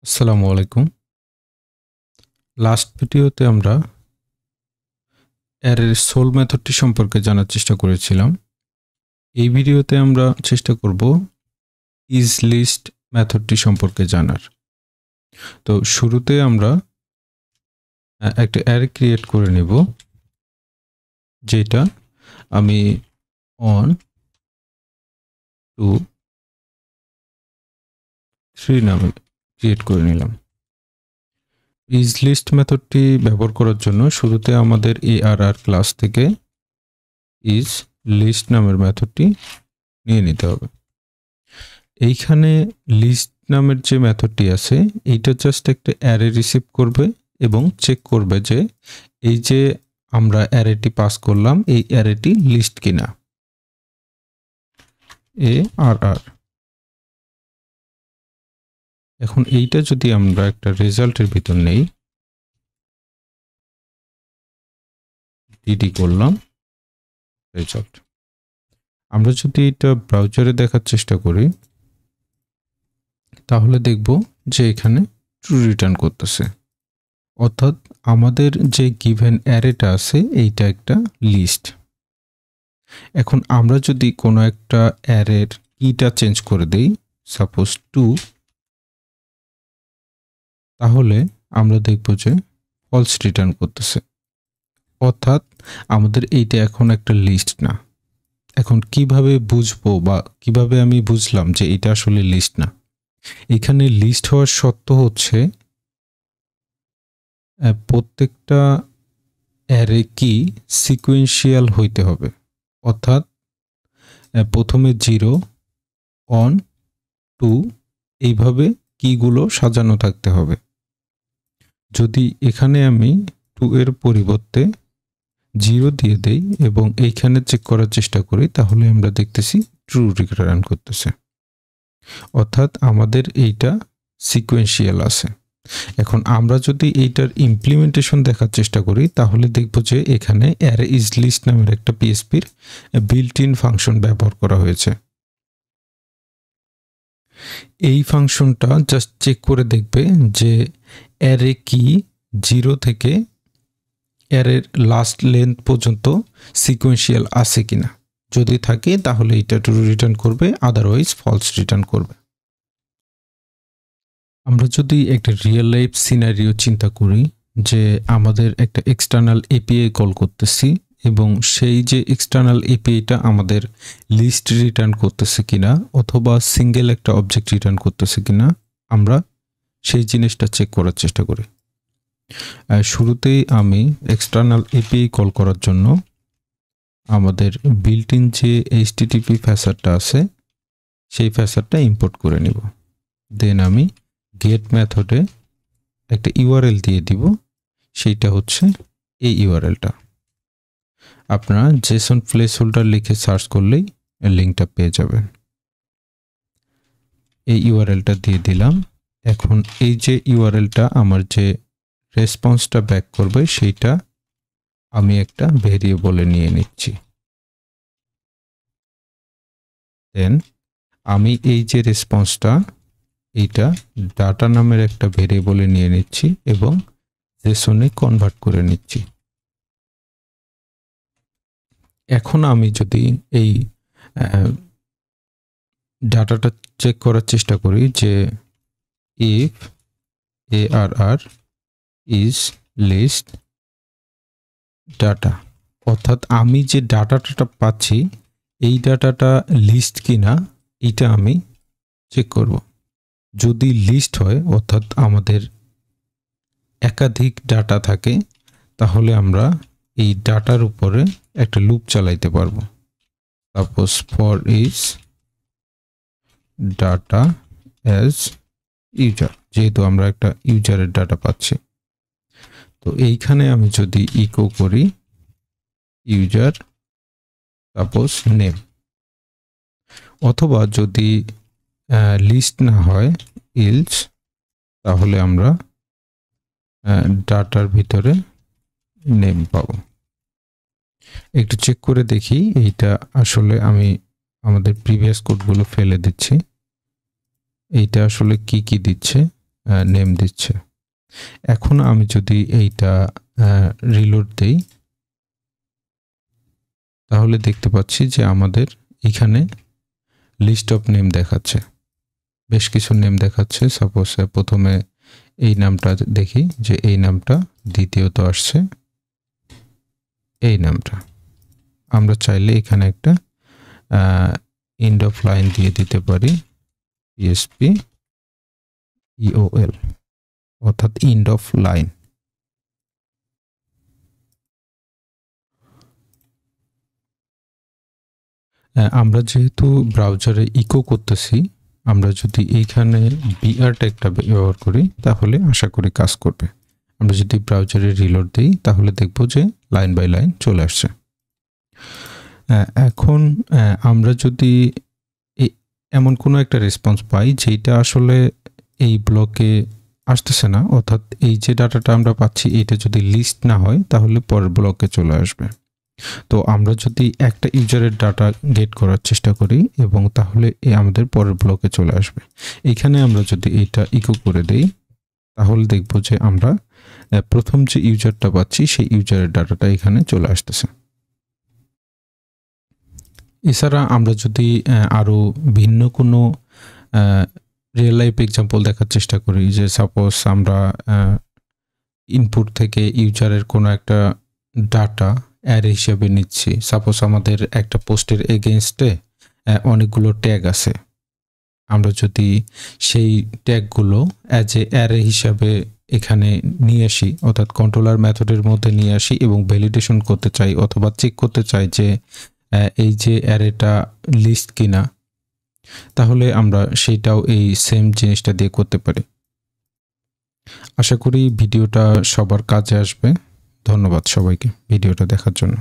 আসসালামু আলাইকুম। লাস্ট ভিডিওতে আমরা অ্যারের সোল মেথডটি সম্পর্কে জানার চেষ্টা করেছিলাম। এই ভিডিওতে আমরা চেষ্টা করব ইজ লিস্ট মেথডটি সম্পর্কে জানার। তো শুরুতে আমরা একটা অ্যারে ক্রিয়েট করে নেব, যেটা আমি 1 2 3 নামে ক্রিয়েট করে নিলাম। ইজ লিস্ট মেথডটি ব্যবহার করার জন্য শুরুতে আমাদের ARR ক্লাস থেকে ইজ লিস্ট নামের মেথডটি নিয়ে নিতে হবে। এইখানে লিস্ট নামের যে মেথডটি আছে এইটা জাস্ট একটা অ্যারে রিসিভ করবে এবং চেক করবে যে এই যে আমরা অ্যারেটি পাস করলাম এই অ্যারেটি লিস্ট কিনা। ARR। এখন এইটা যদি আমরা একটা রেজাল্টের ভিতর নেই, ডিডি করলাম রেজাল্ট। আমরা যদি এটা ব্রাউজারে দেখার চেষ্টা করি তাহলে দেখব যে এখানে ট্রু রিটার্ন করতেছে, অর্থাৎ আমাদের যে গিভেন অ্যারেটা আছে এইটা একটা লিস্ট। এখন আমরা যদি কোনো একটা অ্যারের কিটা চেঞ্জ করে দেই, সাপোজ 2, তাহলে আমরা দেখব যে ফলস রিটার্ন করতেছে, অর্থাৎ আমাদের এইটা এখন একটা লিস্ট না। এখন কিভাবে বুঝবো বা কিভাবে আমি বুঝলাম যে এটা আসলে লিস্ট না? এখানে লিস্ট হওয়ার শর্ত হচ্ছে প্রত্যেকটা অ্যারে কি সিকোয়েন্সিয়াল হইতে হবে, অর্থাৎ প্রথমে 0 1 2 এইভাবে কিগুলো সাজানো থাকতে হবে। যদি এখানে আমি 2 এর পরিবর্তে 0 দিয়ে দেই এবং এইখানে চেক করার চেষ্টা করি, তাহলে আমরা দেখতেছি ট্রু রিটার্ন করতেছে, অর্থাৎ আমাদের এইটা সিকোয়েন্সিয়াল আছে। এখন আমরা যদি এইটার ইমপ্লিমেন্টেশন দেখার চেষ্টা করি তাহলে দেখব যে এখানে অ্যারে ইজ লিস্ট নামের একটা পিএসপির বিল্ট ইন ফাংশন ব্যবহার করা হয়েছে। এই ফাংশনটা জাস্ট চেক করে দেখবে যে অ্যারে কি 0 থেকে অ্যারের লাস্ট লেন্থ পর্যন্ত সিকোয়েন্সিয়াল আছে কিনা। যদি থাকে তাহলে এটা ট্রু রিটার্ন করবে, আদারওয়াইজ ফলস রিটার্ন করবে। আমরা যদি একটা রিয়েল লাইফ সিনারিও চিন্তা করি যে আমাদের একটা এক্সটার্নাল এপিআই কল করতেছি এবং সেই যে এক্সটার্নাল এপিআইটা আমাদের লিস্ট রিটার্ন করতেছে কিনা অথবা সিঙ্গেল একটা অবজেক্ট রিটার্ন করতেছে কিনা, আমরা সেই জিনিসটা চেক করার চেষ্টা করি। শুরুতেই আমি এক্সটার্নাল এপিআই কল করার জন্য আমাদের বিল্ট ইন যে HTTP ফ্যাসারটা আছে সেই ফ্যাসারটা ইম্পোর্ট করে নিব। দেন আমি গেট মেথডে একটা ইউআরএল দিয়ে দিব, সেইটা হচ্ছে এই ইউআরএলটা। আপনারা জেসন প্লেস হোল্ডার লিখে সার্চ করলেই লিঙ্কটা পেয়ে যাবেন। এই ইউআরএলটা দিয়ে দিলাম। এখন এই যে ইউআরএলটা আমার যে রেসপন্সটা ব্যাক করবে সেইটা আমি একটা ভেরিয়েবলে নিয়ে নিচ্ছি। দেন আমি এই যে রেসপন্সটা এইটা ডাটা নামের একটা ভেরিয়েবলে নিয়ে নিচ্ছি এবং জেসনে কনভার্ট করে নিচ্ছি। এখন আমি যদি এই ডাটাটা চেক করার চেষ্টা করি যে if ARR is list data, অর্থাৎ আমি যে ডাটাটা পাচ্ছি এই ডাটাটা লিস্ট কিনা এটা আমি চেক করব। যদি লিস্ট হয়, অর্থাৎ আমাদের একাধিক ডাটা থাকে, তাহলে আমরা এই ডাটার উপরে একটা লুপ চালাইতে পারবো। Suppose for is data as user, যেহেতু আমরা একটা ইউজারের ডাটা পাচ্ছি, তো এইখানে আমি যদি ইকো করি ইউজার সাপোজ নেম, অথবা যদি লিস্ট না হয় ইলস, তাহলে আমরা ডাটার ভিতরে নেম পাবো। একটু চেক করে দেখি এইটা আসলে আমি আমাদের প্রিভিয়াস কোডগুলো ফেলে দিচ্ছি, এইটা আসলে কি দিচ্ছে। নেম দিচ্ছে। এখন আমি যদি এইটা রিলোড দেই তাহলে দেখতে পাচ্ছি যে আমাদের এখানে লিস্ট অফ নেম দেখাচ্ছে, বেশ কিছু নেম দেখাচ্ছে। সাপোজ প্রথমে এই নামটা দেখি যে এই নামটা, দ্বিতীয়ত আসছে এই নামটা। আমরা চাইলে এখানে একটা এন্ড অফ লাইন দিয়ে দিতে পারি, PHP EOL অর্থাৎ এন্ড অফ লাইন। আমরা যেহেতু ব্রাউজারে ইকো করতেছি, আমরা যদি এইখানে BR ট্যাগটা ব্যবহার করি তাহলে আশা করি কাজ করবে। আমরা যদি ব্রাউজারে রিলোড দিই তাহলে দেখব যে লাইন বাই লাইন চলে আসছে। এখন আমরা যদি এমন কোনো একটা রেসপন্স পাই যেটা আসলে এই ব্লকে আসতেছে না, অর্থাৎ এই যে ডাটাটা আমরা পাচ্ছি এটা যদি লিস্ট না হয় তাহলে পরের ব্লকে চলে আসবে। তো আমরা যদি একটা ইউজারের ডাটা গেট করার চেষ্টা করি এবং তাহলে আমাদের পরের ব্লকে চলে আসবে। এখানে আমরা যদি এটা ইকো করে দেই তাহলে দেখব যে আমরা প্রথম যে ইউজারটা পাচ্ছি সেই ইউজারের ডাটাটা এখানে চলে আসতেছে। এছাড়া আমরা যদি আরও ভিন্ন কোনো রিয়েল লাইফ এক্সাম্পল দেখার চেষ্টা করি, যে সাপোজ আমরা ইনপুট থেকে ইউজারের কোনো একটা ডাটা অ্যারে হিসেবে নিচ্ছি। সাপোজ আমাদের একটা পোস্টের এগেইনস্টে অনেকগুলো ট্যাগ আছে, আমরা যদি সেই ট্যাগগুলো অ্যাজ এ অ্যারে হিসাবে এখানে নিয়ে আসি, অর্থাৎ কন্ট্রোলার মেথডের মধ্যে নিয়ে আসি এবং ভ্যালিডেশন করতে চাই অথবা চেক করতে চাই যে এই যে অ্যারেটা লিস্ট কিনা, তাহলে আমরা সেইটাও এই সেম জিনিসটা দিয়ে করতে পারি। আশা করি ভিডিওটা সবার কাজে আসবে। ধন্যবাদ সবাইকে ভিডিওটা দেখার জন্য।